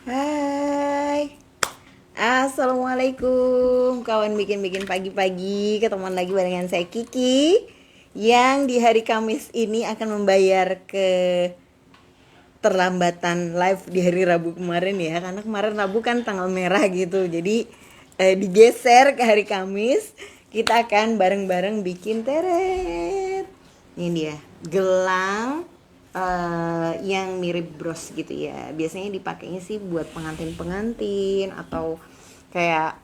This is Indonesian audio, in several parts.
Hai, assalamualaikum kawan bikin-bikin pagi-pagi. Ketemuan lagi barengan saya Kiki, yang di hari Kamis ini akan membayar keterlambatan live di hari Rabu kemarin ya. Karena kemarin Rabu kan tanggal merah gitu. Jadi digeser ke hari Kamis. Kita akan bareng-bareng bikin teret. Ini dia, gelang yang mirip bros gitu ya. Biasanya dipakainya sih buat pengantin-pengantin atau kayak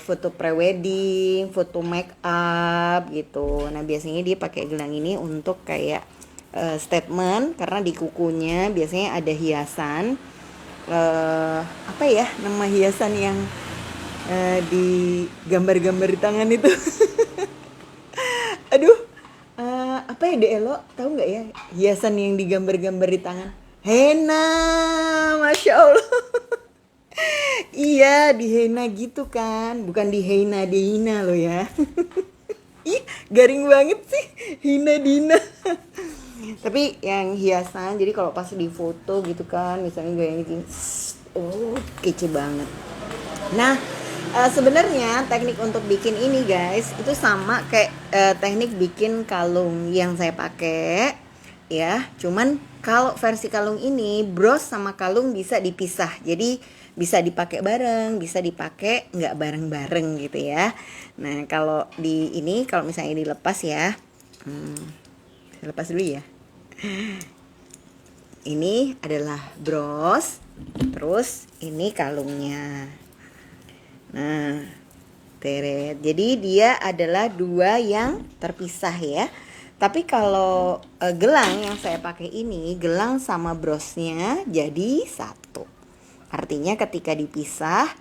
foto prewedding, foto make up gitu. Nah, biasanya dia pakai gelang ini untuk kayak statement, karena di kukunya biasanya ada hiasan, apa ya nama hiasan yang di gambar-gambar di tangan itu. Aduh, apa ya Dek Elo? Tahu nggak ya hiasan yang digambar-gambar di tangan? Henna, masya Allah. Iya, di henna gitu kan, bukan di henna di hina loh ya. Ih, garing banget sih, hina dina. Tapi yang hiasan, jadi kalau pas di foto gitu kan, misalnya gayanya gini, oh kece banget. Nah, sebenarnya teknik untuk bikin ini guys itu sama kayak teknik bikin kalung yang saya pakai ya. Cuman kalau versi kalung ini bros sama kalung bisa dipisah. Jadi bisa dipakai bareng, bisa dipakai nggak bareng-bareng gitu ya. Nah, kalau di ini kalau misalnya dilepas ya, saya lepas dulu ya. Ini adalah bros, terus ini kalungnya. Nah, teret. Jadi dia adalah dua yang terpisah ya. Tapi kalau gelang yang saya pakai ini, gelang sama brosnya jadi satu. Artinya ketika dipisah,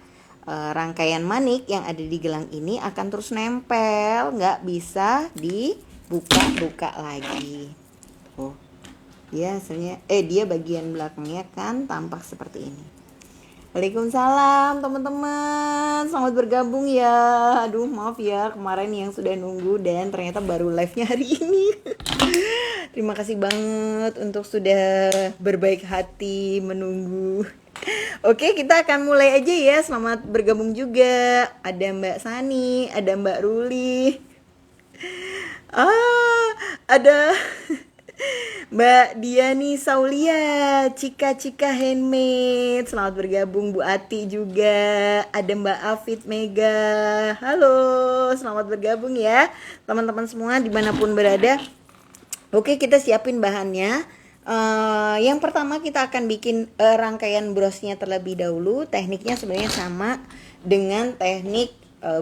rangkaian manik yang ada di gelang ini akan terus nempel, nggak bisa dibuka-buka lagi. Oh, dia hasilnya, dia bagian belakangnya kan tampak seperti ini. Waalaikumsalam teman-teman, selamat bergabung ya. Aduh maaf ya kemarin yang sudah nunggu dan ternyata baru live-nya hari ini. Terima kasih banget untuk sudah berbaik hati menunggu. Oke, kita akan mulai aja ya. Selamat bergabung juga. Ada Mbak Sani, ada Mbak Ruli. Ada Mbak Diani Saulia, Cika Handmade. Selamat bergabung Bu Ati juga. Ada Mbak Afid Mega. Halo, selamat bergabung ya teman-teman semua dimanapun berada. Oke, kita siapin bahannya. Yang pertama kita akan bikin rangkaian brosnya terlebih dahulu. Tekniknya sebenarnya sama dengan teknik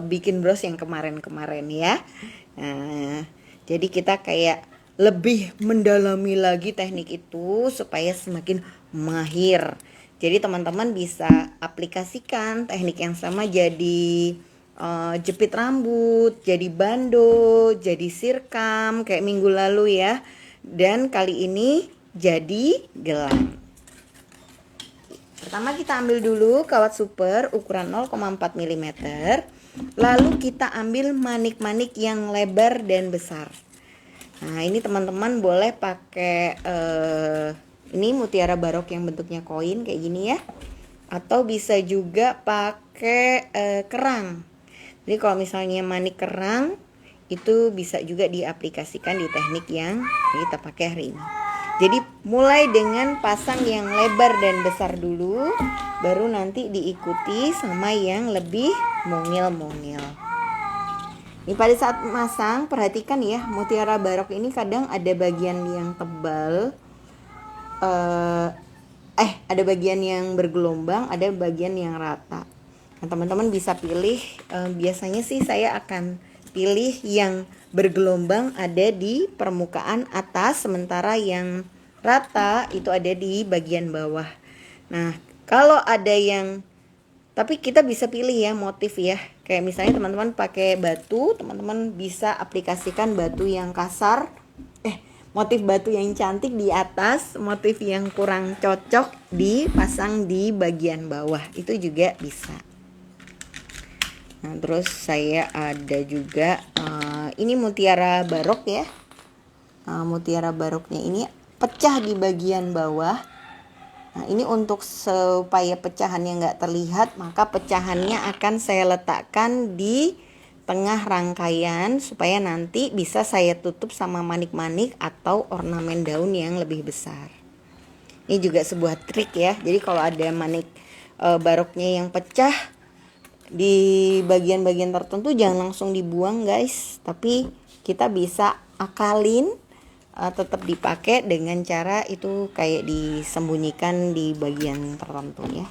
bikin bros yang kemarin-kemarin ya. Jadi kita kayak lebih mendalami lagi teknik itu supaya semakin mahir. Jadi teman-teman bisa aplikasikan teknik yang sama jadi jepit rambut, jadi bando, jadi sirkam kayak minggu lalu ya. Dan kali ini jadi gelang. Pertama kita ambil dulu kawat super ukuran 0,4 mm. Lalu kita ambil manik-manik yang lebar dan besar. Nah, ini teman-teman boleh pakai ini mutiara barok yang bentuknya koin kayak gini ya. Atau bisa juga pakai kerang. Jadi kalau misalnya manik kerang itu bisa juga diaplikasikan di teknik yang kita pakai hari ini. Jadi mulai dengan pasang yang lebar dan besar dulu, baru nanti diikuti sama yang lebih mungil-mungil. Ini pada saat masang perhatikan ya, mutiara barok ini kadang ada bagian yang tebal, ada bagian yang bergelombang, ada bagian yang rata. Nah, teman-teman bisa pilih, biasanya sih saya akan pilih yang bergelombang ada di permukaan atas, sementara yang rata itu ada di bagian bawah. Nah, kalau ada yang, tapi kita bisa pilih ya motif ya. Kayak misalnya teman-teman pakai batu, teman-teman bisa aplikasikan batu yang kasar, motif batu yang cantik di atas, motif yang kurang cocok dipasang di bagian bawah. Itu juga bisa. Nah, terus saya ada juga ini mutiara barok ya. Mutiara baroknya ini pecah di bagian bawah. Nah, ini untuk supaya pecahannya nggak terlihat, maka pecahannya akan saya letakkan di tengah rangkaian supaya nanti bisa saya tutup sama manik-manik atau ornamen daun yang lebih besar. Ini juga sebuah trik ya. Jadi kalau ada manik baroknya yang pecah di bagian-bagian tertentu jangan langsung dibuang guys, tapi kita bisa akalin tetap dipakai dengan cara itu kayak disembunyikan di bagian tertentu ya.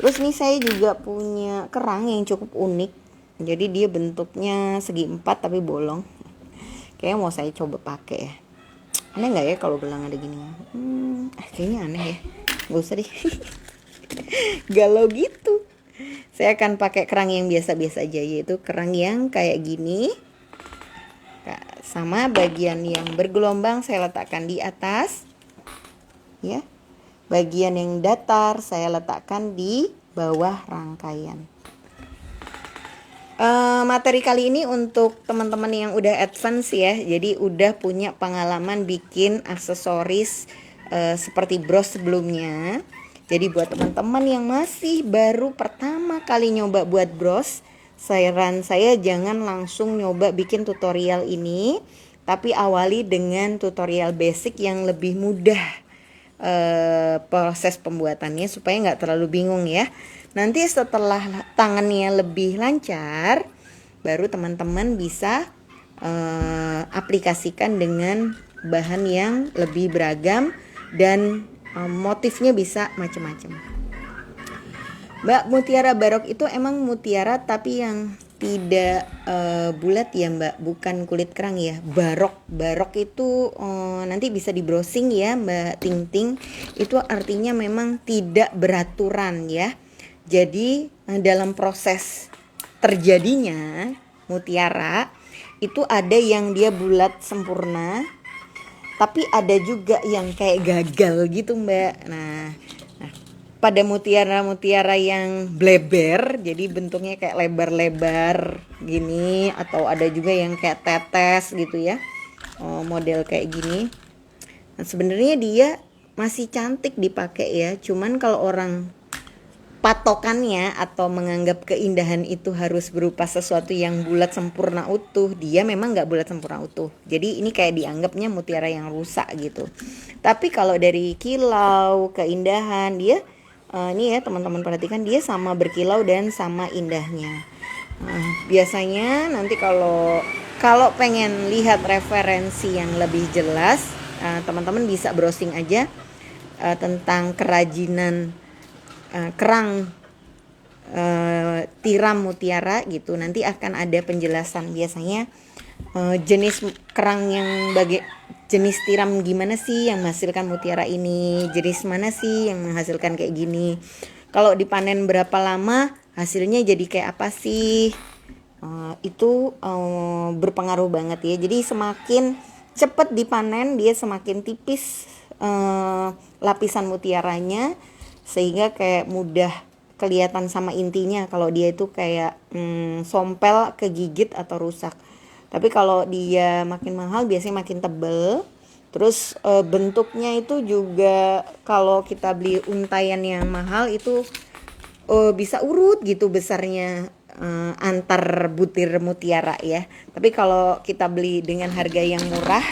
Terus nih saya juga punya kerang yang cukup unik. Jadi dia bentuknya segi empat tapi bolong. Kayaknya mau saya coba pakai ya. Aneh nggak ya kalau gelang ada gini? Kayaknya aneh ya. Gak usah deh. Galau gitu. Saya akan pakai kerang yang biasa-biasa aja, yaitu kerang yang kayak gini. Sama bagian yang bergelombang saya letakkan di atas. Ya. Bagian yang datar saya letakkan di bawah rangkaian. Materi kali ini untuk teman-teman yang udah advance ya, jadi udah punya pengalaman bikin aksesoris seperti bros sebelumnya. Jadi buat teman-teman yang masih baru pertama kali nyoba buat bros, saran saya jangan langsung nyoba bikin tutorial ini, tapi awali dengan tutorial basic yang lebih mudah proses pembuatannya supaya nggak terlalu bingung ya. Nanti setelah tangannya lebih lancar, baru teman-teman bisa aplikasikan dengan bahan yang lebih beragam dan motifnya bisa macam-macam. Mbak, mutiara barok itu emang mutiara tapi yang tidak bulat ya Mbak, bukan kulit kerang ya. Barok itu nanti bisa di browsing ya Mbak Ting Ting. Itu artinya memang tidak beraturan ya. Jadi dalam proses terjadinya mutiara itu ada yang dia bulat sempurna, tapi ada juga yang kayak gagal gitu Mbak. Nah pada mutiara-mutiara yang bleber, jadi bentuknya kayak lebar-lebar gini, atau ada juga yang kayak tetes gitu ya, model kayak gini. Nah, sebenarnya dia masih cantik dipakai ya, cuman kalau orang patokannya atau menganggap keindahan itu harus berupa sesuatu yang bulat sempurna utuh, dia memang nggak bulat sempurna utuh. Jadi ini kayak dianggapnya mutiara yang rusak gitu. Tapi kalau dari kilau, keindahan, dia ini ya teman-teman perhatikan, dia sama berkilau dan sama indahnya. Biasanya nanti kalau pengen lihat referensi yang lebih jelas, teman-teman bisa browsing aja tentang kerajinan kerang tiram mutiara gitu. Nanti akan ada penjelasan biasanya jenis kerang yang jenis tiram gimana sih yang menghasilkan mutiara ini, jenis mana sih yang menghasilkan kayak gini, kalau dipanen berapa lama hasilnya jadi kayak apa sih, itu berpengaruh banget ya. Jadi semakin cepat dipanen dia semakin tipis lapisan mutiaranya, sehingga kayak mudah kelihatan sama intinya kalau dia itu kayak sompel, kegigit atau rusak. Tapi kalau dia makin mahal biasanya makin tebel. Terus bentuknya itu juga kalau kita beli untayan yang mahal itu bisa urut gitu besarnya antar butir mutiara ya. Tapi kalau kita beli dengan harga yang murah,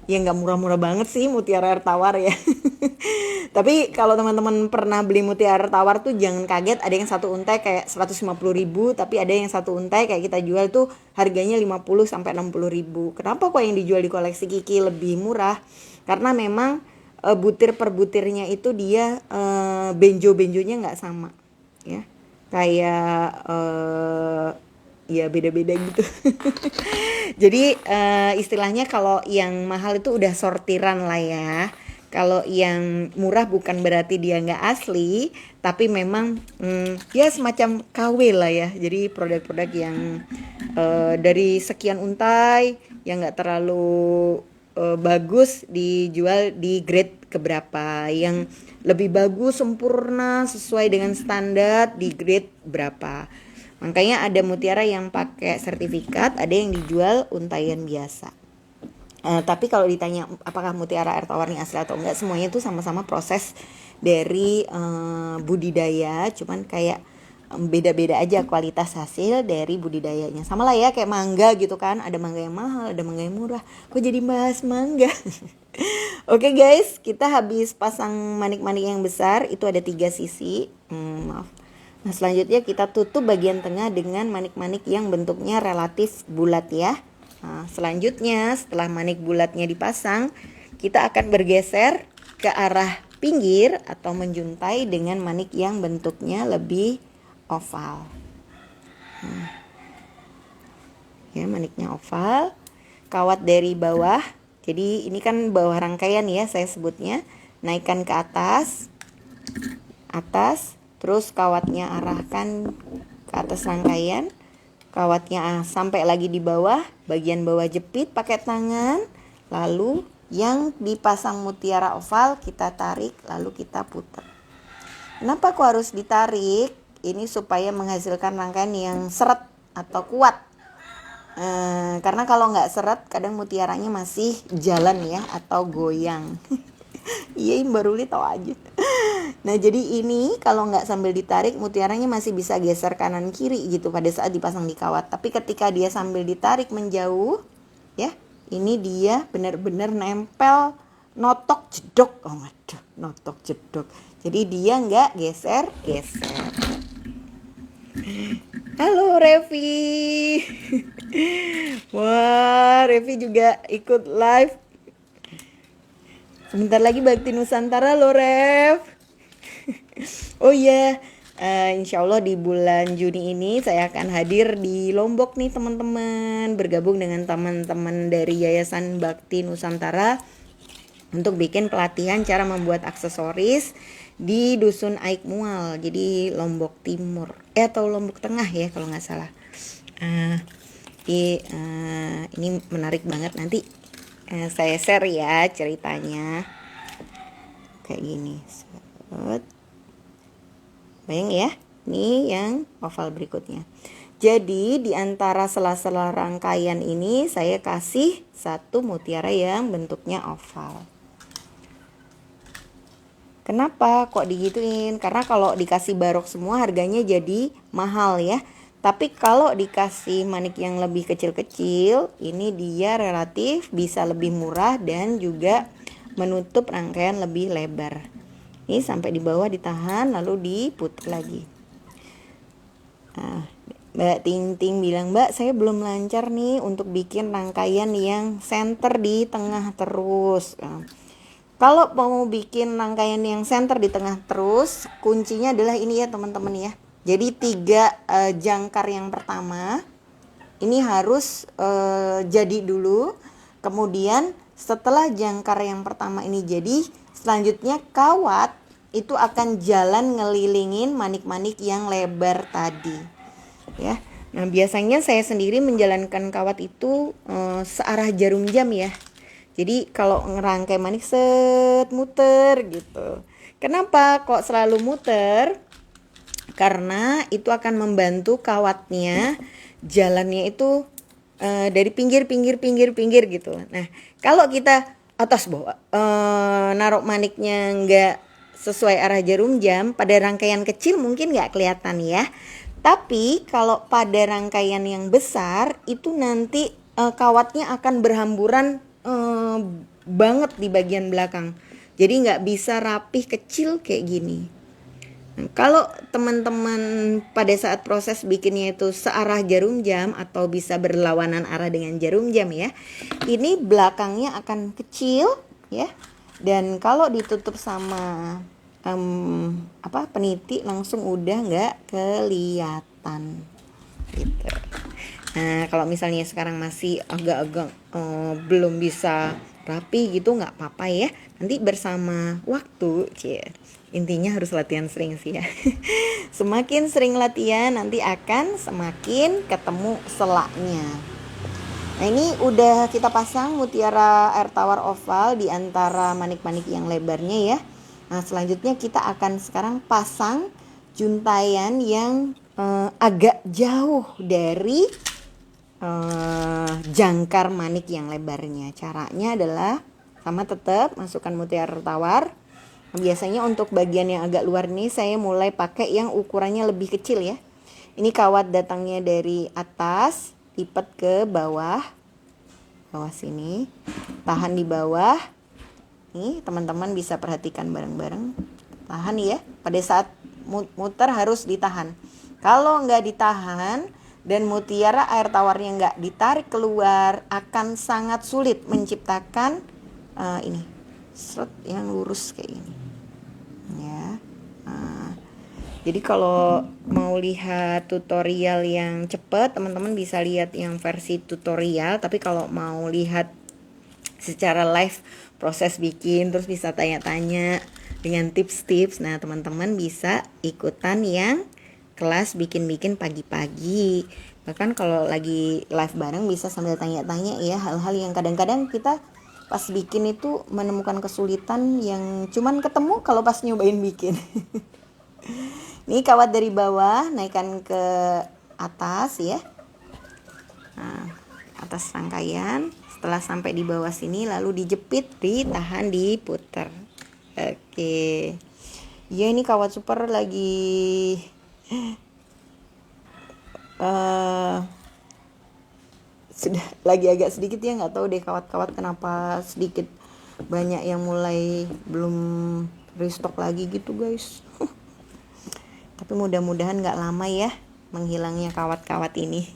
ya nggak murah-murah banget sih mutiara air tawar ya. Tapi kalau teman-teman pernah beli mutiara air tawar tuh jangan kaget, ada yang satu untai kayak 150.000, tapi ada yang satu untai kayak kita jual tuh harganya 50 sampai 60.000. Kenapa kok yang dijual di koleksi Kiki lebih murah? Karena memang butir per butirnya itu dia benjo-benjonya nggak sama ya. Kayak ya beda-beda gitu. Jadi istilahnya kalau yang mahal itu udah sortiran lah ya. Kalau yang murah bukan berarti dia nggak asli, tapi memang ya semacam KW lah ya. Jadi produk-produk yang dari sekian untai yang nggak terlalu bagus dijual di grade keberapa, yang lebih bagus sempurna sesuai dengan standar di grade berapa. Makanya ada mutiara yang pakai sertifikat, ada yang dijual untayan biasa. Tapi kalau ditanya apakah mutiara air tawar ini asli atau enggak, semuanya itu sama-sama proses dari budidaya, cuman kayak beda-beda aja kualitas hasil dari budidayanya. Sama lah ya kayak mangga gitu kan, ada mangga yang mahal, ada mangga yang murah. Kok jadi bahas mangga? Oke guys, kita habis pasang manik-manik yang besar, itu ada 3 sisi. Maaf. Nah selanjutnya kita tutup bagian tengah dengan manik-manik yang bentuknya relatif bulat ya. Nah, selanjutnya setelah manik bulatnya dipasang, kita akan bergeser ke arah pinggir atau menjuntai dengan manik yang bentuknya lebih oval. Ya, maniknya oval. Kawat dari bawah. Jadi ini kan bawah rangkaian ya saya sebutnya. Naikkan ke atas. Terus kawatnya arahkan ke atas rangkaian. Kawatnya sampai lagi di bawah. Bagian bawah jepit pakai tangan. Lalu yang dipasang mutiara oval kita tarik lalu kita putar. Kenapa kok harus ditarik? Ini supaya menghasilkan rangkaian yang seret atau kuat. Karena kalau nggak seret kadang mutiaranya masih jalan ya atau goyang. Iya Mbak Ruli tahu aja. Nah jadi ini kalau nggak sambil ditarik mutiaranya masih bisa geser kanan kiri gitu pada saat dipasang di kawat. Tapi ketika dia sambil ditarik menjauh ya, ini dia benar-benar nempel, notok jedok. Oh waduh, notok jedok. Jadi dia nggak geser-geser. Halo Revi. Wah, Revi juga ikut live. Sebentar lagi Bakti Nusantara loh, Rev. Oh iya, insya Allah di bulan Juni ini saya akan hadir di Lombok nih teman-teman. Bergabung dengan teman-teman dari Yayasan Bakti Nusantara untuk bikin pelatihan cara membuat aksesoris di Dusun Aik Mual, jadi Lombok Timur atau Lombok Tengah ya kalau nggak salah. Ini menarik banget, nanti saya share ya ceritanya kayak gini. Bayang ya, ini yang oval berikutnya. Jadi di antara sela-sela rangkaian ini saya kasih satu mutiara yang bentuknya oval. Kenapa kok digituin? Karena kalau dikasih barok semua harganya jadi mahal ya. Tapi kalau dikasih manik yang lebih kecil-kecil, ini dia relatif bisa lebih murah dan juga menutup rangkaian lebih lebar. Ini sampai di bawah ditahan lalu diputar lagi. Nah, Mbak Ting Ting bilang, Mbak saya belum lancar nih untuk bikin rangkaian yang center di tengah terus. Kalau mau bikin rangkaian yang center di tengah terus, kuncinya adalah ini ya teman-teman ya. Jadi 3 jangkar yang pertama ini harus jadi dulu. Kemudian setelah jangkar yang pertama ini jadi, selanjutnya kawat itu akan jalan ngelilingin manik-manik yang lebar tadi. Ya. Nah, biasanya saya sendiri menjalankan kawat itu searah jarum jam ya. Jadi kalau ngerangkai manik set muter gitu. Kenapa kok selalu muter? Karena itu akan membantu kawatnya jalannya itu dari pinggir gitu. Nah kalau kita atas bawah naruh maniknya nggak sesuai arah jarum jam, pada rangkaian kecil mungkin nggak kelihatan ya. Tapi kalau pada rangkaian yang besar itu nanti kawatnya akan berhamburan banget di bagian belakang. Jadi nggak bisa rapih kecil kayak gini. Nah, kalau teman-teman pada saat proses bikinnya itu searah jarum jam atau bisa berlawanan arah dengan jarum jam ya, ini belakangnya akan kecil ya. Dan kalau ditutup sama peniti langsung udah nggak kelihatan gitu. Nah kalau misalnya sekarang masih agak-agak belum bisa rapi gitu nggak apa-apa ya, nanti bersama waktu intinya harus latihan sering sih ya. Semakin sering latihan nanti akan semakin ketemu selaknya. Nah ini udah kita pasang mutiara air tawar oval di antara manik-manik yang lebarnya ya. Nah selanjutnya kita akan sekarang pasang juntayan yang agak jauh dari jangkar manik yang lebarnya. Caranya adalah sama tetap masukkan mutiara tawar, Biasanya untuk bagian yang agak luar ini saya mulai pakai yang ukurannya lebih kecil ya. Ini kawat datangnya dari atas, lipat ke bawah sini, tahan di bawah. Nih teman-teman bisa perhatikan bareng-bareng, tahan ya. Pada saat muter harus ditahan. Kalau nggak ditahan dan mutiara air tawarnya nggak ditarik keluar, akan sangat sulit menciptakan ini seret yang lurus kayak ini ya. Jadi kalau mau lihat tutorial yang cepat, teman-teman bisa lihat yang versi tutorial. Tapi kalau mau lihat secara live proses bikin, terus bisa tanya-tanya dengan tips-tips, nah teman-teman bisa ikutan yang kelas bikin-bikin pagi-pagi. Bahkan kalau lagi live bareng bisa sambil tanya-tanya ya, hal-hal yang kadang-kadang kita pas bikin itu menemukan kesulitan yang cuman ketemu kalau pas nyobain bikin. Nih kawat dari bawah naikkan ke atas ya. Nah, atas rangkaian. Setelah sampai di bawah sini lalu dijepit, ditahan, diputer. Oke. Ya ini kawat super lagi sudah lagi agak sedikit ya, nggak tahu deh kawat-kawat kenapa sedikit banyak yang mulai belum restock lagi gitu guys. Tapi mudah-mudahan nggak lama ya menghilangnya kawat-kawat ini.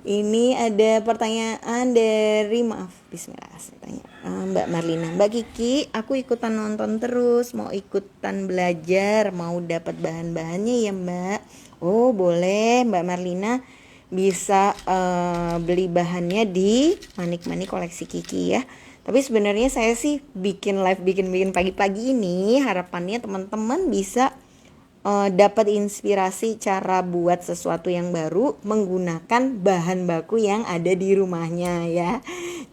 Ini ada pertanyaan dari Bismillah, saya tanya Mbak Marlina, Mbak Kiki, aku ikutan nonton terus, mau ikutan belajar, mau dapat bahan-bahannya ya Mbak. Oh boleh Mbak Marlina, bisa beli bahannya di Manik-Manik Koleksi Kiki ya. Tapi sebenarnya saya sih bikin live bikin pagi-pagi ini harapannya teman-teman bisa dapat inspirasi cara buat sesuatu yang baru menggunakan bahan baku yang ada di rumahnya ya.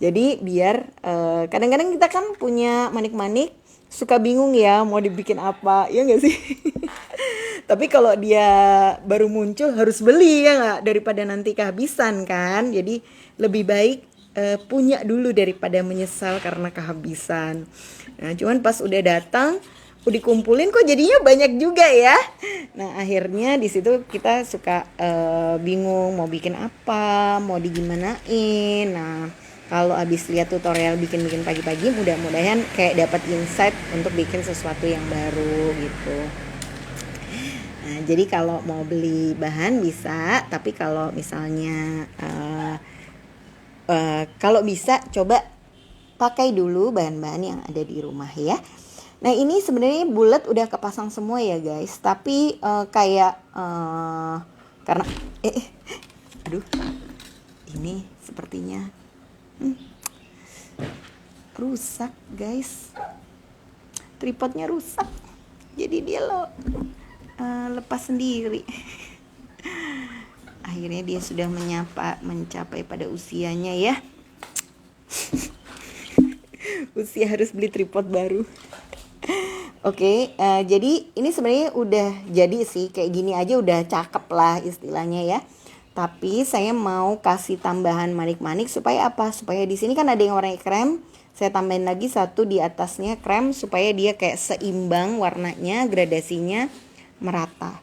Jadi biar kadang-kadang kita kan punya manik-manik suka bingung ya mau dibikin apa, ya nggak sih? Tapi kalau dia baru muncul harus beli ya nggak, daripada nanti kehabisan kan. Jadi lebih baik punya dulu daripada menyesal karena kehabisan. Nah, cuman pas udah datang dikumpulin kok jadinya banyak juga ya. Nah akhirnya di situ kita suka bingung mau bikin apa, mau digimanain. Nah kalau abis lihat tutorial bikin-bikin pagi-pagi, mudah-mudahan kayak dapat insight untuk bikin sesuatu yang baru gitu. Nah jadi kalau mau beli bahan bisa, tapi kalau misalnya kalau bisa coba pakai dulu bahan-bahan yang ada di rumah ya. Nah ini sebenarnya bulat udah kepasang semua ya guys, tapi kayak karena aduh ini sepertinya rusak guys, tripodnya rusak, jadi dia lepas sendiri. Akhirnya dia sudah mencapai pada usianya ya. Usia harus beli tripod baru. Oke, jadi ini sebenarnya udah jadi sih, kayak gini aja udah cakep lah istilahnya ya. Tapi saya mau kasih tambahan manik-manik supaya apa? Supaya di sini kan ada yang warna krem, saya tambahin lagi satu di atasnya krem supaya dia kayak seimbang warnanya, gradasinya merata.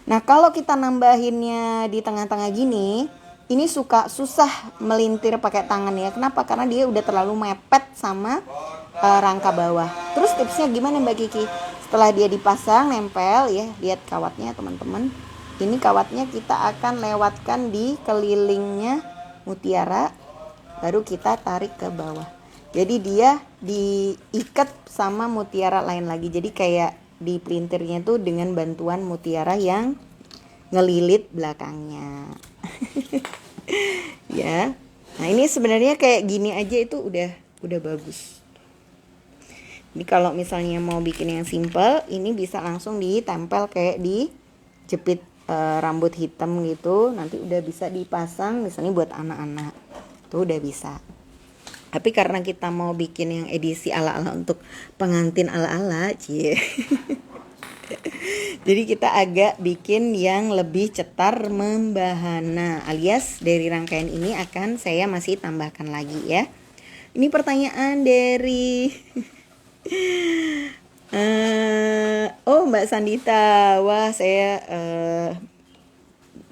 Nah kalau kita nambahinnya di tengah-tengah gini, ini susah melintir pakai tangan ya. Kenapa? Karena dia udah terlalu mepet sama rangka bawah. Terus tipsnya gimana Mbak Kiki? Setelah dia dipasang nempel ya, lihat kawatnya teman-teman. Ini kawatnya kita akan lewatkan di kelilingnya mutiara, baru kita tarik ke bawah. Jadi dia diikat sama mutiara lain lagi. Jadi kayak di pelintirnya tuh dengan bantuan mutiara yang ngelilit belakangnya. Ya. Nah ini sebenarnya kayak gini aja itu udah bagus. Jadi kalau misalnya mau bikin yang simple, ini bisa langsung ditempel kayak dijepit rambut hitam gitu. Nanti udah bisa dipasang misalnya buat anak-anak. Tuh udah bisa. Tapi karena kita mau bikin yang edisi ala-ala untuk pengantin ala-ala, cie. Jadi kita agak bikin yang lebih cetar membahana, alias dari rangkaian ini akan saya masih tambahkan lagi ya. Ini pertanyaan dari Oh Mbak Sandita, wah saya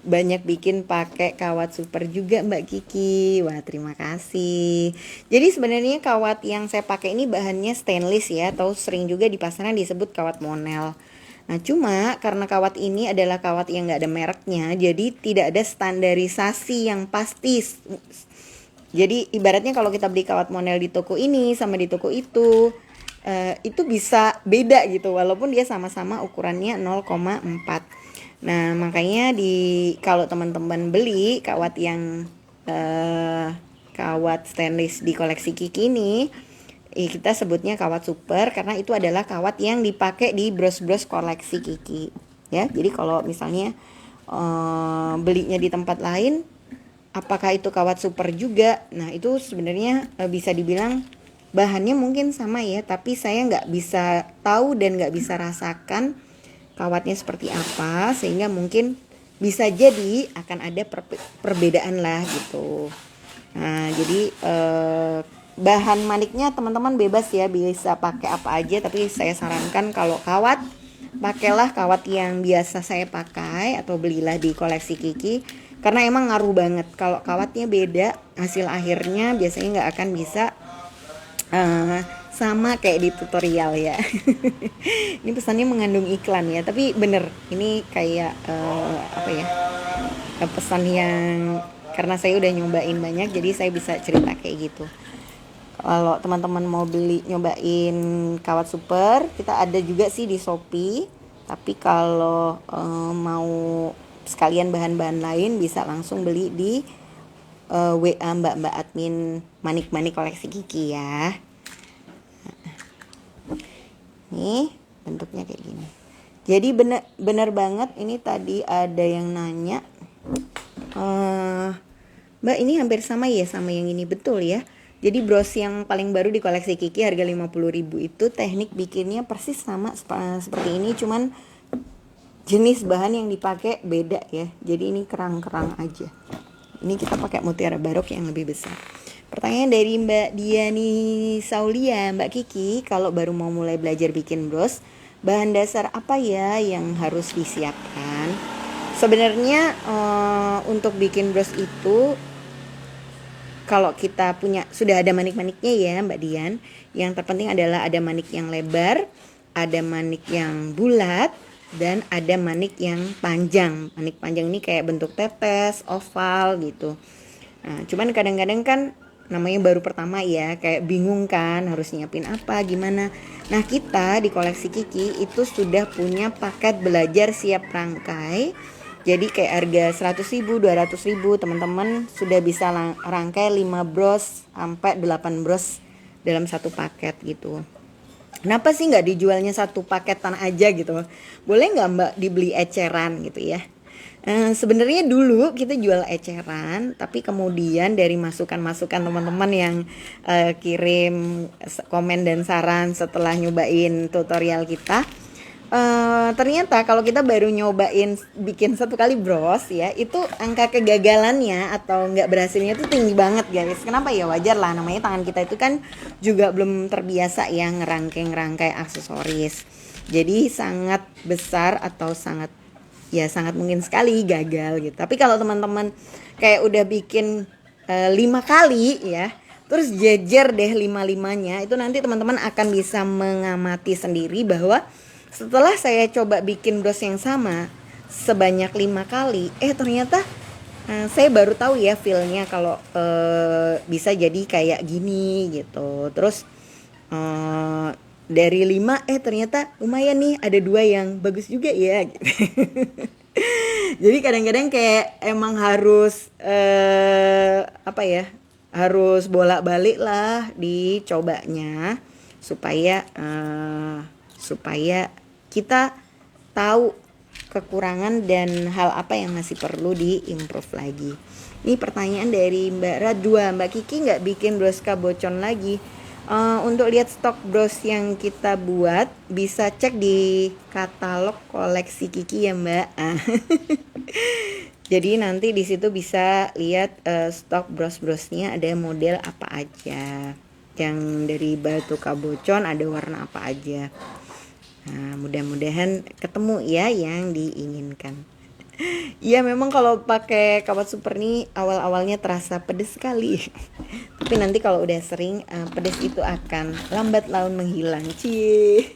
banyak bikin pakai kawat super juga Mbak Kiki. Wah, terima kasih. Jadi sebenarnya kawat yang saya pakai ini bahannya stainless ya, atau sering juga di pasaran disebut kawat monel. Nah, cuma karena kawat ini adalah kawat yang nggak ada mereknya, jadi tidak ada standarisasi yang pasti. Jadi ibaratnya kalau kita beli kawat monel di toko ini sama di toko itu bisa beda gitu, walaupun dia sama-sama ukurannya 0,4. Nah, makanya kalau teman-teman beli kawat yang kawat stainless di koleksi Kiki ini, kita sebutnya kawat super karena itu adalah kawat yang dipakai di bros-bros koleksi Kiki. Ya, jadi kalau misalnya belinya di tempat lain, apakah itu kawat super juga? Nah, itu sebenarnya bisa dibilang bahannya mungkin sama ya, tapi saya nggak bisa tahu dan nggak bisa rasakan kawatnya seperti apa, sehingga mungkin bisa jadi akan ada perbedaan lah gitu. Nah, jadi bahan maniknya teman-teman bebas ya, bisa pakai apa aja, tapi saya sarankan kalau kawat, pakailah kawat yang biasa saya pakai atau belilah di koleksi Kiki, karena emang ngaruh banget. Kalau kawatnya beda, hasil akhirnya biasanya nggak akan bisa sama kayak di tutorial ya. Ini pesannya mengandung iklan ya, tapi bener ini kayak apa ya, pesan yang karena saya udah nyobain banyak, jadi saya bisa cerita kayak gitu. Kalau teman-teman mau beli nyobain kawat super, kita ada juga sih di Shopee. Tapi kalau mau sekalian bahan-bahan lain, bisa langsung beli di WA mbak-mbak admin manik-manik koleksi Kiki ya. Nih bentuknya kayak gini. Jadi bener banget, ini tadi ada yang nanya, Mbak ini hampir sama ya sama yang ini, betul ya. Jadi bros yang paling baru di koleksi Kiki harga 50.000 itu teknik bikinnya persis sama seperti ini, cuman jenis bahan yang dipakai beda ya. Jadi ini kerang-kerang aja. Ini kita pakai mutiara barok yang lebih besar. Pertanyaan dari Mbak Diani Saulia, Mbak Kiki, kalau baru mau mulai belajar bikin bros, bahan dasar apa ya yang harus disiapkan? Sebenarnya untuk bikin bros itu, kalau kita sudah ada manik-maniknya ya Mbak Dian, yang terpenting adalah ada manik yang lebar, ada manik yang bulat, dan ada manik yang panjang. Manik panjang ini kayak bentuk tetes, oval gitu. Nah, cuman kadang-kadang kan namanya baru pertama ya, kayak bingung kan harus nyiapin apa, gimana. Nah, kita di koleksi Kiki itu sudah punya paket belajar siap rangkai. Jadi kayak harga 100.000, 200.000, teman-teman sudah bisa rangkai 5 bros sampai 8 bros dalam satu paket gitu. Kenapa sih nggak dijualnya satu paketan aja gitu? Boleh nggak Mbak dibeli eceran gitu ya? Sebenarnya dulu kita jual eceran, tapi kemudian dari masukan-masukan teman-teman yang kirim komen dan saran setelah nyobain tutorial kita, ternyata kalau kita baru nyobain bikin satu kali bros ya, itu angka kegagalannya atau nggak berhasilnya itu tinggi banget guys. Kenapa ya? Wajar lah, namanya tangan kita itu kan juga belum terbiasa ya ngerangkai aksesoris. Jadi sangat besar atau sangat mungkin sekali gagal gitu. Tapi kalau teman-teman kayak udah bikin 5 kali ya, terus jejer deh 5-5-nya, itu nanti teman-teman akan bisa mengamati sendiri bahwa setelah saya coba bikin bros yang sama sebanyak 5 kali, ternyata saya baru tahu ya feelnya kalau bisa jadi kayak gini gitu. Terus dari 5 ternyata lumayan nih, ada 2 yang bagus juga ya gitu. Jadi kadang-kadang kayak emang harus apa ya, harus bolak-balik lah dicobanya supaya kita tahu kekurangan dan hal apa yang masih perlu diimprove lagi. Ini pertanyaan dari Mbak Radua, Mbak Kiki nggak bikin bros kabocon lagi? Untuk lihat stok bros yang kita buat bisa cek di katalog koleksi Kiki ya Mbak. Jadi nanti di situ bisa lihat stok bros-brosnya ada model apa aja. Yang dari batu kabocon ada warna apa aja. Nah, mudah-mudahan ketemu ya yang diinginkan. Iya, memang kalau pakai kawat super nih awal-awalnya terasa pedes sekali. Tapi nanti kalau udah sering, pedes itu akan lambat laun menghilang. Cie.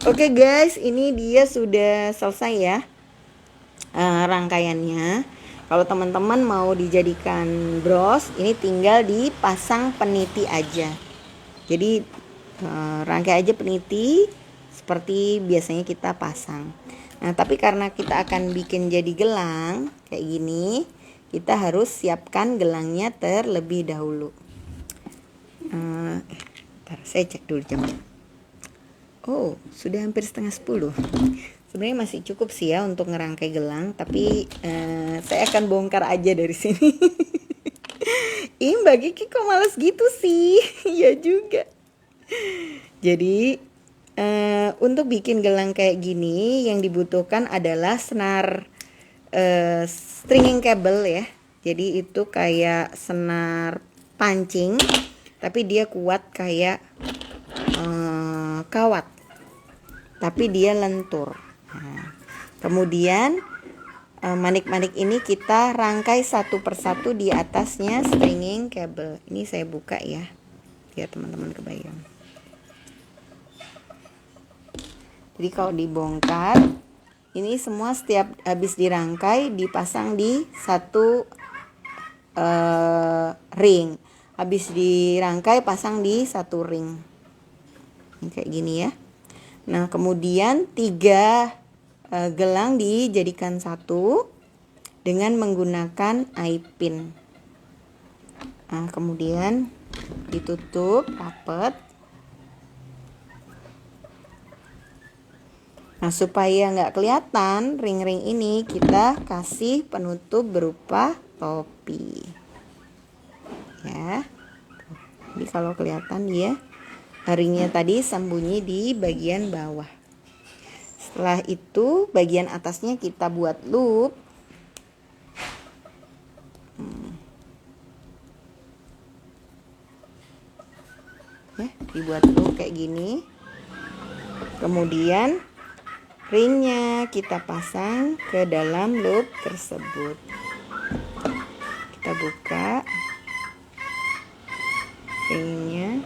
Oke guys, ini dia sudah selesai ya rangkaiannya. Kalau teman-teman mau dijadikan bros, ini tinggal dipasang peniti aja. Jadi rangkai aja peniti seperti biasanya kita pasang. Nah, tapi karena kita akan bikin jadi gelang kayak gini, kita harus siapkan gelangnya terlebih dahulu. Ntar saya cek dulu jamnya. Oh, sudah hampir 9:30. Sebenarnya masih cukup sih ya untuk ngerangkai gelang, tapi saya akan bongkar aja dari sini. Ih, Mbak Kiki kok males gitu sih? Iya juga. Jadi untuk bikin gelang kayak gini yang dibutuhkan adalah senar stringing cable ya. Jadi itu kayak senar pancing, tapi dia kuat kayak kawat, tapi dia lentur. Nah, kemudian manik-manik ini kita rangkai satu persatu di atasnya stringing cable. Ini saya buka ya, biar teman-teman kebayang. Jadi kalau dibongkar, ini semua setiap habis dirangkai dipasang di satu ring. Habis dirangkai pasang di satu ring. Ini kayak gini ya. Nah, kemudian 3 gelang dijadikan satu dengan menggunakan eye pin. Nah, kemudian ditutup rapat. Nah, supaya nggak kelihatan ring-ring ini, kita kasih penutup berupa topi. Ya. Jadi kalau kelihatan dia ringnya tadi sembunyi di bagian bawah. Setelah itu bagian atasnya kita buat loop. Ya, dibuat loop kayak gini. Kemudian ringnya kita pasang ke dalam loop tersebut. Kita buka ringnya.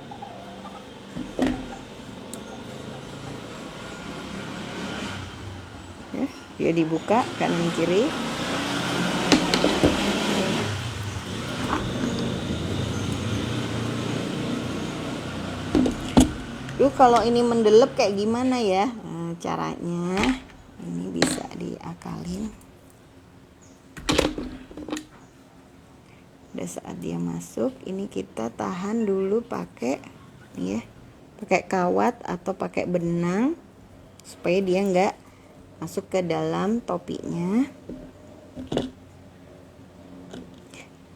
Ya, dia dibuka kanan kiri. Duh, kalau ini mendelep kayak gimana ya? Nah, caranya ini bisa diakalin. Pada saat dia masuk, ini kita tahan dulu pakai ya, pakai kawat atau pakai benang supaya dia nggak masuk ke dalam topinya.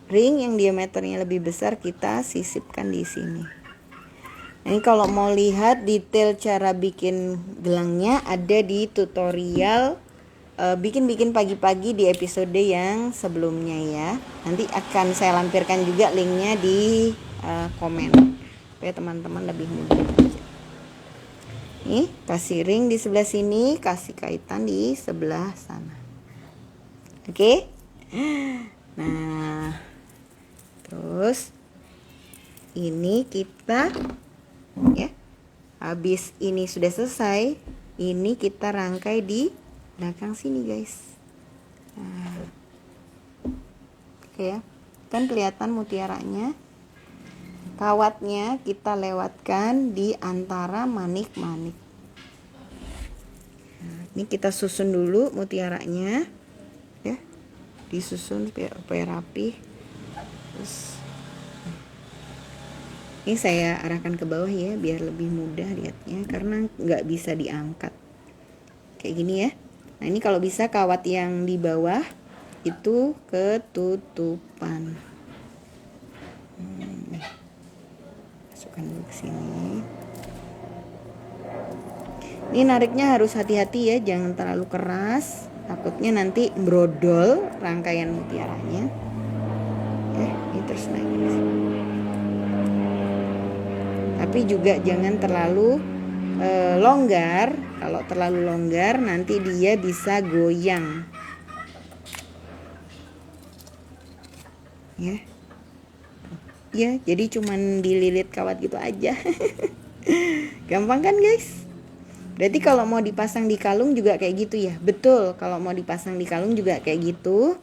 Ring yang diameternya lebih besar kita sisipkan di sini. Ini kalau mau lihat detail cara bikin gelangnya ada di tutorial bikin-bikin pagi-pagi di episode yang sebelumnya ya. Nanti akan saya lampirkan juga linknya di komen supaya teman-teman lebih mudah. Nih, kasih ring di sebelah sini, kasih kaitan di sebelah sana. Oke? Nah, terus ini kita ya, habis ini sudah selesai, ini kita rangkai di belakang sini guys. Nah, oke ya, kan kelihatan mutiaranya. Kawatnya kita lewatkan di antara manik-manik. Nah, ini kita susun dulu mutiaranya ya, disusun supaya rapi. Terus ini saya arahkan ke bawah ya biar lebih mudah lihatnya, karena nggak bisa diangkat kayak gini ya. Nah, ini kalau bisa kawat yang di bawah itu ketutupan. Masukkan dulu ke sini. Ini nariknya harus hati-hati ya, jangan terlalu keras, takutnya nanti brodol rangkaian mutiaranya. Ini terus naik. Tapi juga jangan terlalu longgar. Kalau terlalu longgar nanti dia bisa goyang. Ya. Ya, jadi cuman dililit kawat gitu aja. Gampang kan, guys? Berarti kalau mau dipasang di kalung juga kayak gitu ya. Betul, kalau mau dipasang di kalung juga kayak gitu.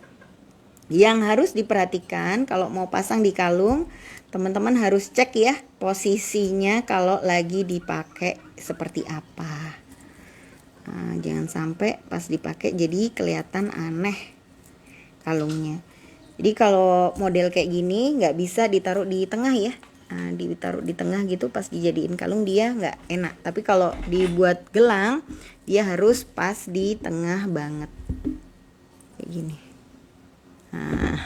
Yang harus diperhatikan kalau mau pasang di kalung, teman-teman harus cek ya posisinya kalau lagi dipakai seperti apa. Nah, jangan sampai pas dipakai jadi kelihatan aneh kalungnya. Jadi kalau model kayak gini nggak bisa ditaruh di tengah ya. Nah, ditaruh di tengah gitu pas dijadiin kalung dia nggak enak. Tapi kalau dibuat gelang dia harus pas di tengah banget kayak gini. Nah,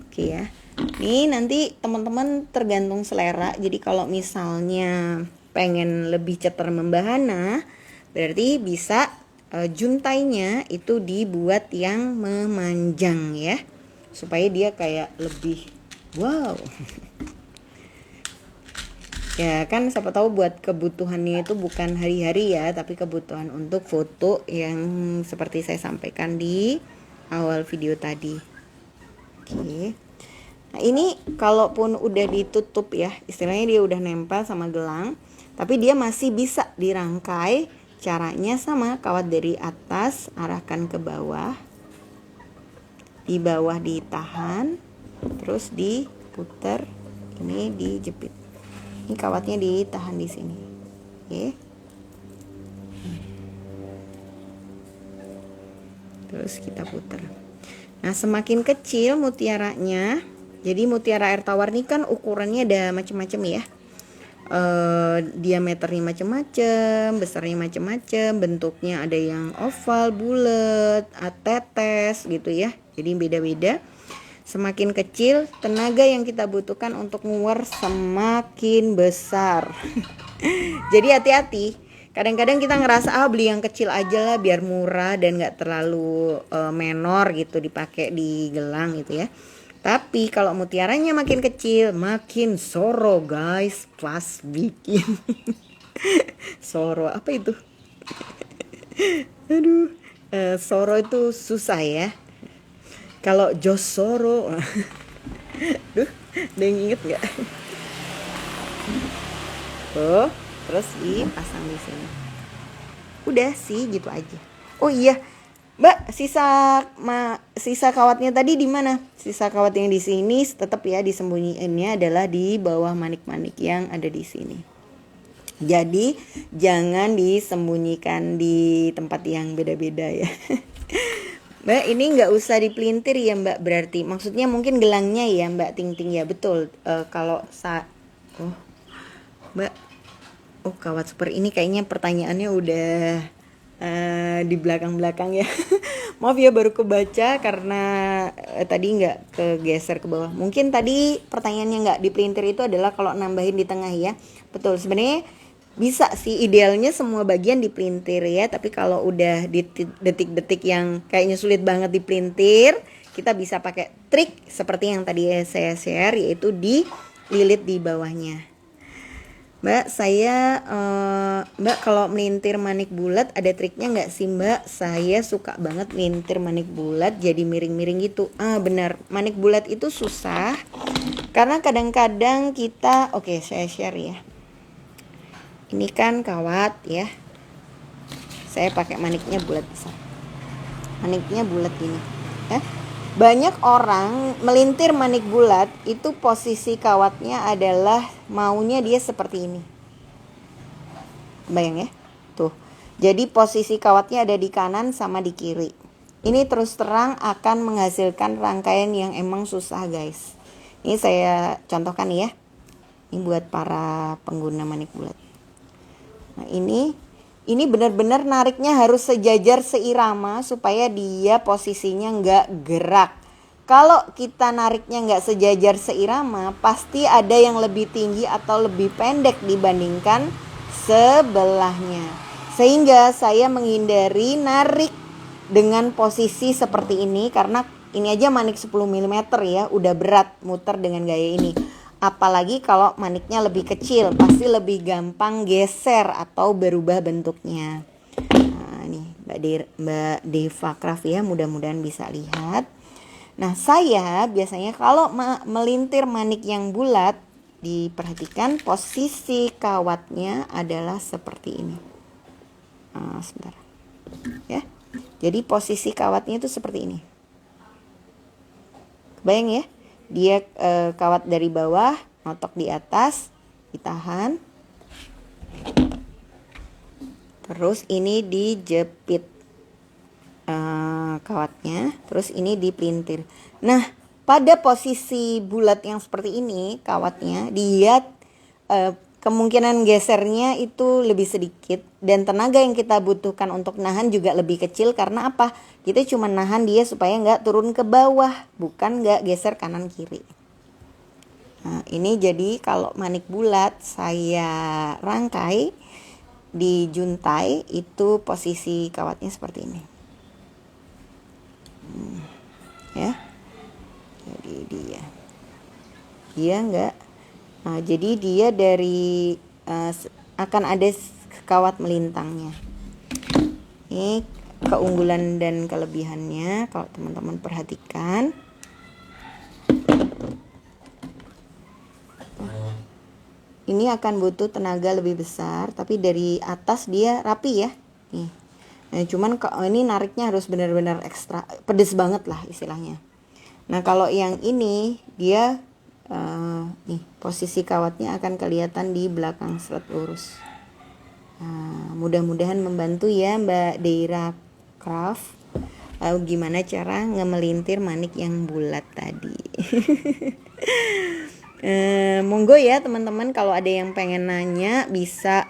oke ya. Nih nanti teman-teman tergantung selera. Jadi kalau misalnya pengen lebih cetar membahana, berarti bisa juntainya itu dibuat yang memanjang ya, supaya dia kayak lebih wow. Ya kan siapa tahu buat kebutuhannya itu bukan hari-hari ya, tapi kebutuhan untuk foto yang seperti saya sampaikan di awal video tadi. Oke. Nah ini kalaupun udah ditutup ya, istilahnya dia udah nempel sama gelang, tapi dia masih bisa dirangkai. Caranya sama, kawat dari atas arahkan ke bawah, di bawah ditahan, terus diputar, ini dijepit. Ini kawatnya ditahan di sini, oke. Terus kita putar. Nah semakin kecil mutiaranya, jadi mutiara air tawar ini kan ukurannya ada macam-macam ya. Diameternya macam-macam, besarnya macam-macam, bentuknya ada yang oval, bulat, tetes gitu ya. Jadi beda-beda. Semakin kecil, tenaga yang kita butuhkan untuk nguar semakin besar. Jadi hati-hati. Kadang-kadang kita ngerasa beli yang kecil aja lah biar murah dan nggak terlalu menor gitu dipakai di gelang gitu ya. Tapi kalau mutiaranya makin kecil, makin soro guys, pas bikin. Soro apa itu? Aduh, soro itu susah ya. Kalau Josoro, duh, ada yang inget nggak? Tuh, terus dipasang di sini. Udah sih, gitu aja. Oh iya. Mbak, sisa kawatnya tadi di mana? Sisa kawatnya di sini tetap ya disembunyiinnya adalah di bawah manik-manik yang ada di sini. Jadi jangan disembunyikan di tempat yang beda-beda ya. Mbak, ini nggak usah dipelintir ya Mbak, berarti maksudnya mungkin gelangnya ya Mbak Ting-Ting ya, betul. Kalau Mbak, kawat super ini kayaknya pertanyaannya udah di belakang-belakang ya. Maaf ya baru kebaca karena tadi nggak kegeser ke bawah. Mungkin tadi pertanyaannya nggak dipelintir itu adalah kalau nambahin di tengah ya. Betul, sebenarnya bisa sih, idealnya semua bagian dipelintir ya. Tapi kalau udah di detik-detik yang kayaknya sulit banget dipelintir, kita bisa pakai trik seperti yang tadi saya share, yaitu dililit di bawahnya. Mbak, Mbak kalau melintir manik bulat ada triknya nggak sih Mbak? Saya suka banget melintir manik bulat jadi miring-miring gitu. Benar, manik bulat itu susah karena kadang-kadang kita, saya share ya. Ini kan kawat ya. Saya pakai maniknya bulat besar. Maniknya bulat gini. Banyak orang melintir manik bulat itu posisi kawatnya adalah maunya dia seperti ini. Bayang ya, tuh. Jadi posisi kawatnya ada di kanan sama di kiri. Ini terus terang akan menghasilkan rangkaian yang emang susah guys. Ini saya contohkan ya. Ini buat para pengguna manik bulat. Nah ini benar-benar nariknya harus sejajar seirama supaya dia posisinya nggak gerak. Kalau kita nariknya nggak sejajar seirama, pasti ada yang lebih tinggi atau lebih pendek dibandingkan sebelahnya. Sehingga saya menghindari narik dengan posisi seperti ini, karena ini aja manik 10 mm ya, udah berat muter dengan gaya ini. Apalagi kalau maniknya lebih kecil, pasti lebih gampang geser atau berubah bentuknya. Nah, nih Mbak Deva Craft ya, mudah-mudahan bisa lihat. Nah, saya biasanya kalau melintir manik yang bulat, diperhatikan posisi kawatnya adalah seperti ini. Sebentar. Ya. Jadi posisi kawatnya itu seperti ini. Kebayang ya? Dia kawat dari bawah, notok di atas, ditahan. Terus ini dijepit kawatnya, terus ini dipelintir. Nah, pada posisi bulat yang seperti ini kawatnya, dia kemungkinan gesernya itu lebih sedikit dan tenaga yang kita butuhkan untuk nahan juga lebih kecil. Karena apa? Kita cuma nahan dia supaya nggak turun ke bawah, bukan nggak geser kanan kiri. Nah, ini jadi kalau manik bulat saya rangkai di juntai itu posisi kawatnya seperti ini. Ya, jadi dia nggak. Nah, jadi dia dari akan ada kawat melintangnya. Ini keunggulan dan kelebihannya kalau teman-teman perhatikan. Ini akan butuh tenaga lebih besar, tapi dari atas dia rapi ya. Nih. Nah, cuman ini nariknya harus benar-benar ekstra, pedes banget lah istilahnya. Nah, kalau yang ini dia nih posisi kawatnya akan kelihatan di belakang serat lurus. Nah, mudah-mudahan membantu ya Mbak Deira Craft. Lalu gimana cara ngemelintir manik yang bulat tadi. Monggo ya teman-teman, kalau ada yang pengen nanya bisa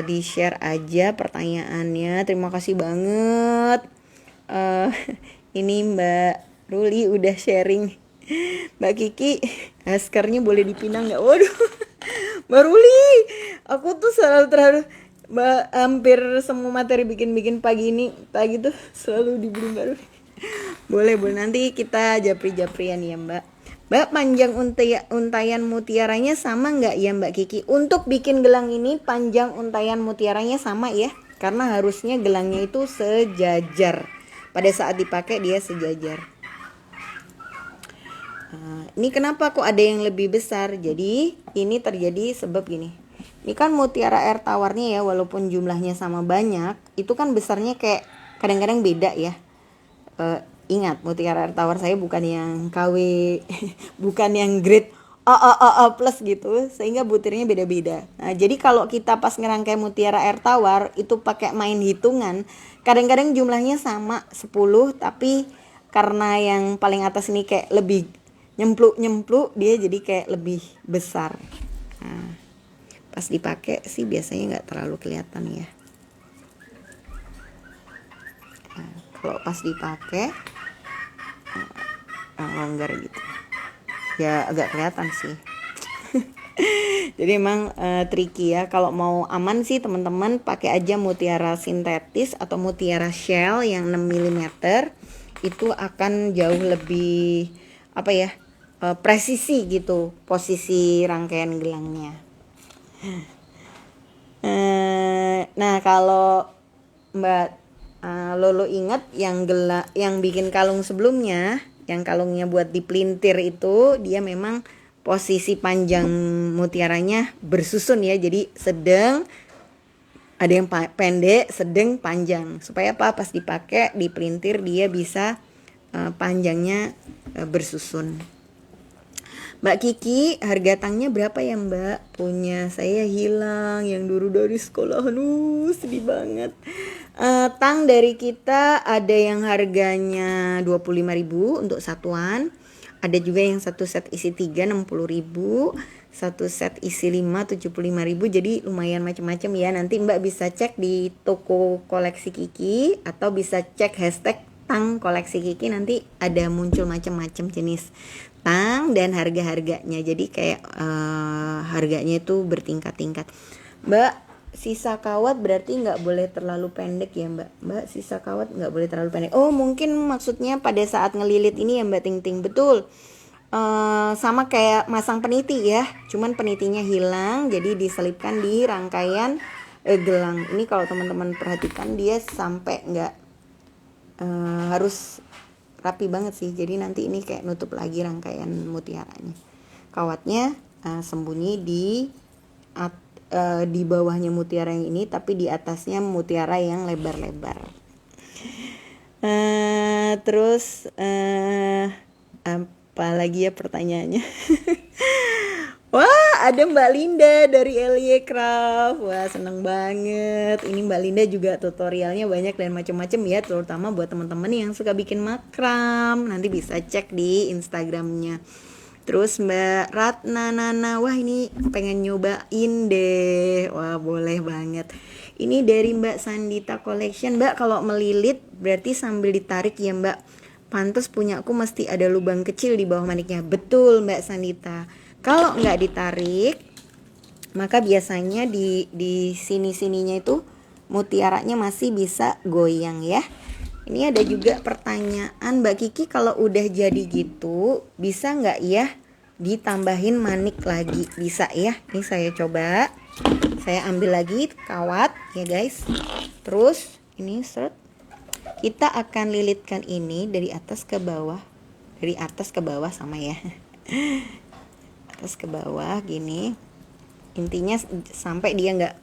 di share aja pertanyaannya. Terima kasih banget. Ini Mbak Ruli udah sharing. Mbak Kiki, maskernya boleh dipinang nggak? Waduh, Mbak Ruli, aku tuh selalu terharu. Hampir semua materi bikin pagi tuh selalu dibeli Mbak Ruli. Boleh nanti kita japri-japrian ya Mbak. Mbak, panjang untayan mutiaranya sama nggak ya Mbak Kiki? Untuk bikin gelang ini panjang untayan mutiaranya sama ya, karena harusnya gelangnya itu sejajar. Pada saat dipakai dia sejajar. Nah, ini kenapa kok ada yang lebih besar? Jadi ini terjadi sebab gini. Ini kan mutiara air tawarnya ya, walaupun jumlahnya sama banyak, itu kan besarnya kayak kadang-kadang beda ya. Ingat, mutiara air tawar saya bukan yang KW, bukan yang grade A plus gitu, sehingga butirnya beda-beda. Nah, jadi kalau kita pas ngerangkai mutiara air tawar itu pakai main hitungan, kadang-kadang jumlahnya sama 10, tapi karena yang paling atas ini kayak lebih nyempluk dia jadi kayak lebih besar. Nah, pas dipakai sih biasanya nggak terlalu kelihatan ya. Nah, kalau pas dipakai longgar gitu ya, agak kelihatan sih. Jadi emang tricky ya. Kalau mau aman sih teman-teman pakai aja mutiara sintetis atau mutiara shell yang 6 mm. Itu akan jauh lebih presisi gitu posisi rangkaian gelangnya. Nah, kalau Mbak Lolo ingat yang bikin kalung sebelumnya, yang kalungnya buat dipelintir itu, dia memang posisi panjang mutiaranya bersusun ya. Jadi sedang, ada yang pendek, sedang, panjang. Supaya apa? Pas dipakai dipelintir dia bisa panjangnya bersusun. Mbak Kiki, harga tangnya berapa ya Mbak? Punya saya hilang yang dulu dari sekolah. Sedih banget. Tang dari kita ada yang harganya 25.000 untuk satuan. Ada juga yang satu set isi 3 60.000, satu set isi 5 75.000. Jadi lumayan macam-macam ya. Nanti Mbak bisa cek di toko koleksi Kiki atau bisa cek hashtag tang koleksi Kiki, nanti ada muncul macam-macam jenis tang dan harga-harganya. Jadi kayak harganya itu bertingkat-tingkat. Mbak, sisa kawat berarti nggak boleh terlalu pendek ya Mbak? Sisa kawat nggak boleh terlalu pendek. Oh, mungkin maksudnya pada saat ngelilit ini ya Mbak Ting Ting. Betul. sama kayak masang peniti ya, cuman penitinya hilang, jadi diselipkan di rangkaian gelang. Ini kalau teman-teman perhatikan dia sampai nggak harus rapi banget sih, jadi nanti ini kayak nutup lagi rangkaian mutiaranya. Kawatnya sembunyi di bawahnya mutiara yang ini, tapi di atasnya mutiara yang lebar-lebar. Terus apa lagi ya pertanyaannya? Wah, ada Mbak Linda dari LY Craft. Wah, seneng banget. Ini Mbak Linda juga tutorialnya banyak dan macam-macam ya, terutama buat teman-teman yang suka bikin makram. Nanti bisa cek di Instagramnya. Terus Mbak Ratna Nana, wah ini pengen nyobain deh. Wah, boleh banget. Ini dari Mbak Sandita Collection. Mbak, kalau melilit berarti sambil ditarik ya Mbak. Pantes punya aku mesti ada lubang kecil di bawah maniknya. Betul Mbak Sandita. Kalau nggak ditarik, maka biasanya di sini-sininya itu mutiaranya masih bisa goyang ya. Ini ada juga pertanyaan Mbak Kiki, kalau udah jadi gitu bisa nggak ya ditambahin manik lagi? Bisa ya. Ini saya coba. Saya ambil lagi kawat ya guys. Terus ini seret. Kita akan lilitkan ini dari atas ke bawah. Dari atas ke bawah sama ya. Atas ke bawah gini. Intinya sampai dia nggak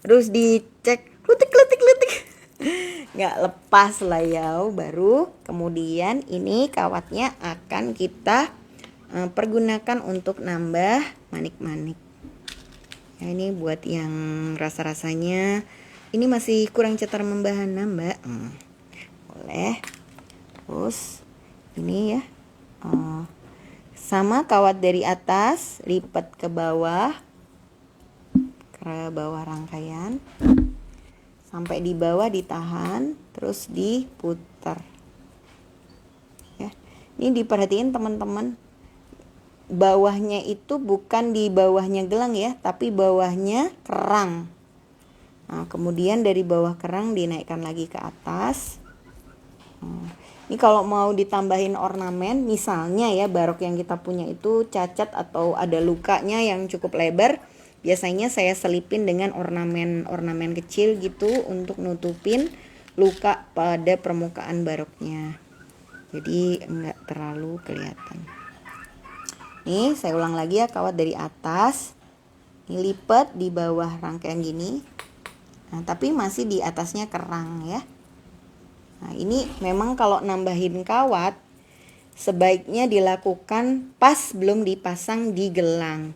terus dicek letik nggak lepas lah ya. Baru kemudian ini kawatnya akan kita pergunakan untuk nambah manik-manik ya. Ini buat yang rasa-rasanya ini masih kurang cetar membahana Mbak, boleh. Terus ini ya sama kawat dari atas lipat ke bawah rangkaian sampai di bawah, ditahan terus diputar ya. Ini diperhatiin teman-teman, bawahnya itu bukan di bawahnya gelang ya, tapi bawahnya kerang. Nah, kemudian dari bawah kerang dinaikkan lagi ke atas. Ini kalau mau ditambahin ornamen, misalnya ya barok yang kita punya itu cacat atau ada lukanya yang cukup lebar, biasanya saya selipin dengan ornamen kecil gitu untuk nutupin luka pada permukaan baroknya. Jadi enggak terlalu kelihatan. Nih, saya ulang lagi ya, kawat dari atas. Ini lipat di bawah rangkaian gini. Nah, tapi masih di atasnya kerang ya. Nah, ini memang kalau nambahin kawat sebaiknya dilakukan pas belum dipasang di gelang.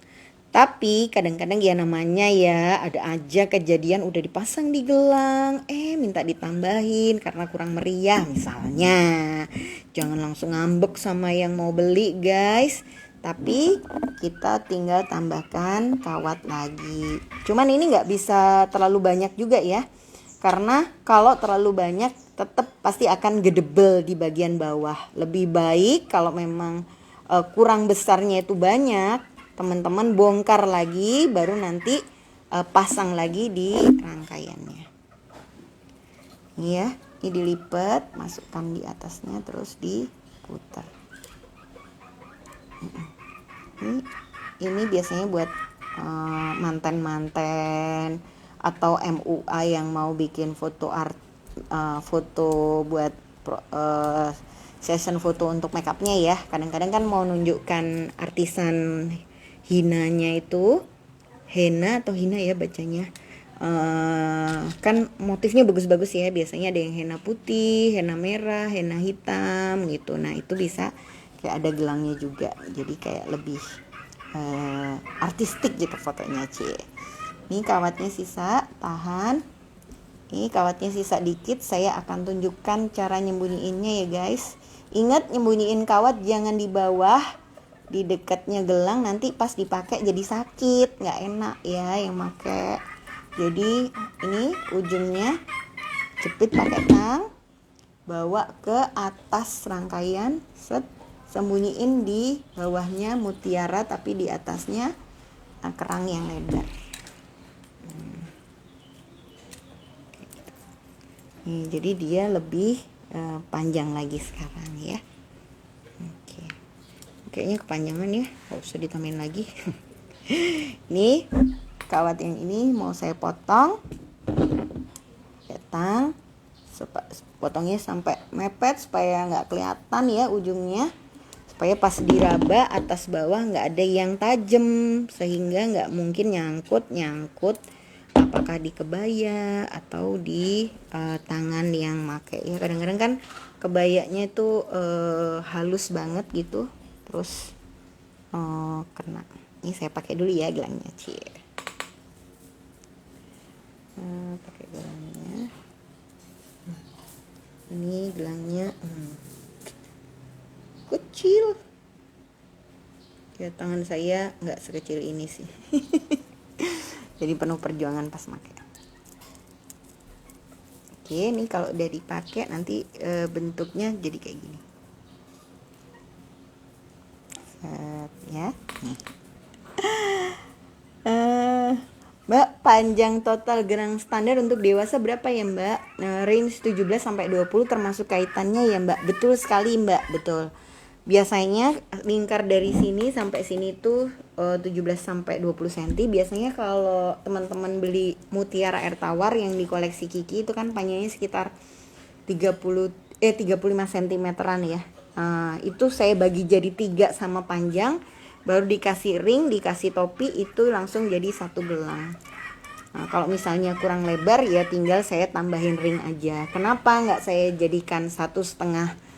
Tapi kadang-kadang ya namanya ya ada aja kejadian udah dipasang di gelang, minta ditambahin karena kurang meriah misalnya. Jangan langsung ngambek sama yang mau beli guys. Tapi kita tinggal tambahkan kawat lagi. Cuman ini nggak bisa terlalu banyak juga ya. Karena kalau terlalu banyak tetap pasti akan gedebel di bagian bawah. Lebih baik kalau memang kurang besarnya itu banyak, teman-teman bongkar lagi baru nanti pasang lagi di rangkaiannya. Ini ya, ini dilipat, masukkan di atasnya terus diputar. Ini biasanya buat manten-manten atau MUA yang mau bikin foto buat session foto untuk makeupnya ya. Kadang-kadang kan mau nunjukkan artisan hinanya itu, henna atau hina ya bacanya, kan motifnya bagus-bagus ya. Biasanya ada yang henna putih, henna merah, henna hitam gitu. Nah itu bisa kayak ada gelangnya juga, jadi kayak lebih artistik gitu fotonya cie. Ini kawatnya sisa, tahan. Ini kawatnya sisa dikit, saya akan tunjukkan cara nyembunyiinnya ya guys. Ingat nyembunyiin kawat jangan di bawah, di dekatnya gelang, nanti pas dipakai jadi sakit, nggak enak ya yang pakai. Jadi ini ujungnya jepit pakai tang, bawa ke atas rangkaian, set, sembunyiin di bawahnya mutiara tapi di atasnya kerang yang lebar. Nih, jadi dia lebih panjang lagi sekarang ya. Oke. kayaknya kepanjangan ya, nggak usah ditambahin lagi. Ini kawat yang ini mau saya potong, potongnya sampai mepet supaya nggak kelihatan ya ujungnya, supaya pas diraba atas bawah nggak ada yang tajam, sehingga nggak mungkin nyangkut apakah di kebaya atau di tangan yang make ya. Kadang-kadang kan kebayanya itu halus banget gitu, terus kena. Ini saya pakai dulu ya gelangnya, pakai gelangnya. Ini gelangnya kecil ya, tangan saya nggak sekecil ini sih. Jadi penuh perjuangan pas pakai. Oke, ini kalau udah dipakai nanti bentuknya jadi kayak gini. Set, ya. Mbak, panjang total gerang standar untuk dewasa berapa ya Mbak? Range 17 sampai 20 termasuk kaitannya ya Mbak? Betul sekali Mbak, betul. Biasanya lingkar dari sini sampai sini tuh 17 sampai 20 cm. Biasanya kalau teman-teman beli mutiara air tawar yang di koleksi Kiki itu kan panjangnya sekitar 35 cm-an ya. Itu saya bagi jadi 3 sama panjang, baru dikasih ring, dikasih topi, itu langsung jadi satu gelang. Nah, kalau misalnya kurang lebar ya tinggal saya tambahin ring aja. Kenapa nggak saya jadikan 1,5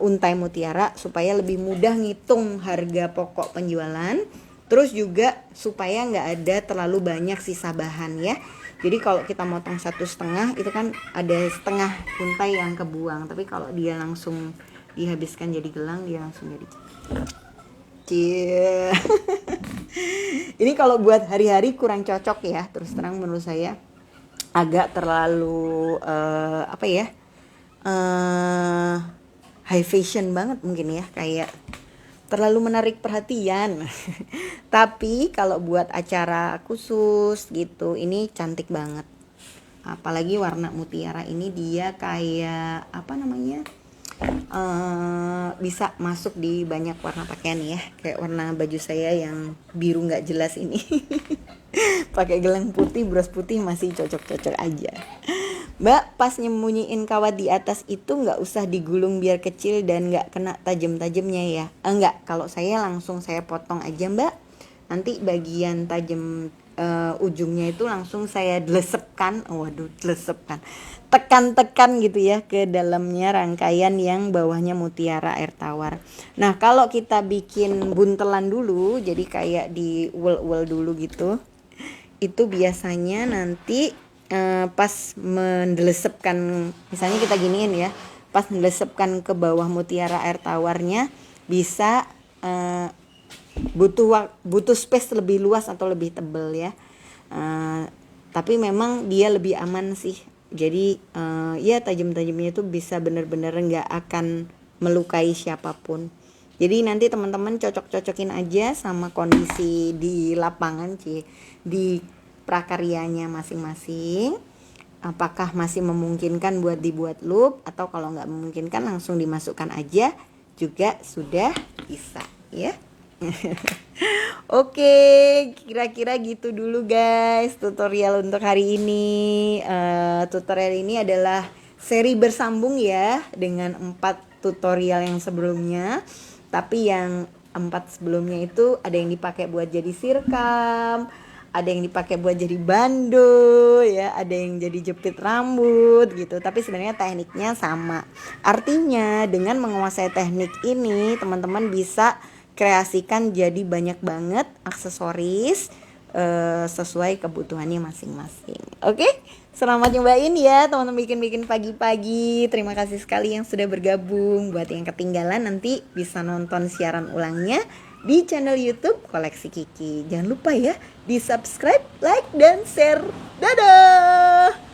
untai mutiara, supaya lebih mudah ngitung harga pokok penjualan, terus juga supaya nggak ada terlalu banyak sisa bahan ya. Jadi kalau kita motong 1,5 itu kan ada setengah untai yang kebuang, tapi kalau dia langsung dihabiskan jadi gelang, dia langsung jadi ini kalau buat hari-hari kurang cocok ya, terus terang menurut saya agak terlalu high fashion banget mungkin ya, kayak terlalu menarik perhatian. Tapi kalau buat acara khusus gitu, ini cantik banget. Apalagi warna mutiara ini dia kayak bisa masuk di banyak warna pakaian ya, kayak warna baju saya yang biru nggak jelas ini. Pakai gelang putih, bros putih masih cocok-cocok aja. Mbak, pas nyembunyiin kawat di atas itu nggak usah digulung biar kecil dan nggak kena tajam-tajamnya ya? Enggak, kalau saya langsung saya potong aja Mbak. Nanti bagian tajam ujungnya itu langsung saya delesepkan, tekan-tekan gitu ya ke dalamnya rangkaian yang bawahnya mutiara air tawar. Nah kalau kita bikin buntelan dulu, jadi kayak di uel-uel dulu gitu, itu biasanya nanti pas mendelesepkan, misalnya kita giniin ya, pas mendelesepkan ke bawah mutiara air tawarnya bisa butuh space lebih luas atau lebih tebal ya. Tapi memang dia lebih aman sih. Jadi ya tajam-tajamnya itu bisa benar-benar nggak akan melukai siapapun. Jadi nanti teman-teman cocok-cocokin aja sama kondisi di lapangan sih, di prakaryanya masing-masing. Apakah masih memungkinkan buat dibuat loop, atau kalau nggak memungkinkan langsung dimasukkan aja juga sudah bisa ya. Oke, kira-kira gitu dulu guys tutorial untuk hari ini. Tutorial ini adalah seri bersambung ya dengan 4 tutorial yang sebelumnya. Tapi yang 4 sebelumnya itu ada yang dipakai buat jadi sirkam, ada yang dipakai buat jadi bando ya, ada yang jadi jepit rambut gitu. Tapi sebenarnya tekniknya sama. Artinya dengan menguasai teknik ini teman-teman bisa kreasikan jadi banyak banget aksesoris sesuai kebutuhannya masing-masing. Oke, selamat nyobain ya teman-teman bikin pagi-pagi. Terima kasih sekali yang sudah bergabung. Buat yang ketinggalan nanti bisa nonton siaran ulangnya di channel YouTube Koleksi Kiki. Jangan lupa ya di subscribe, like, dan share. Dadah.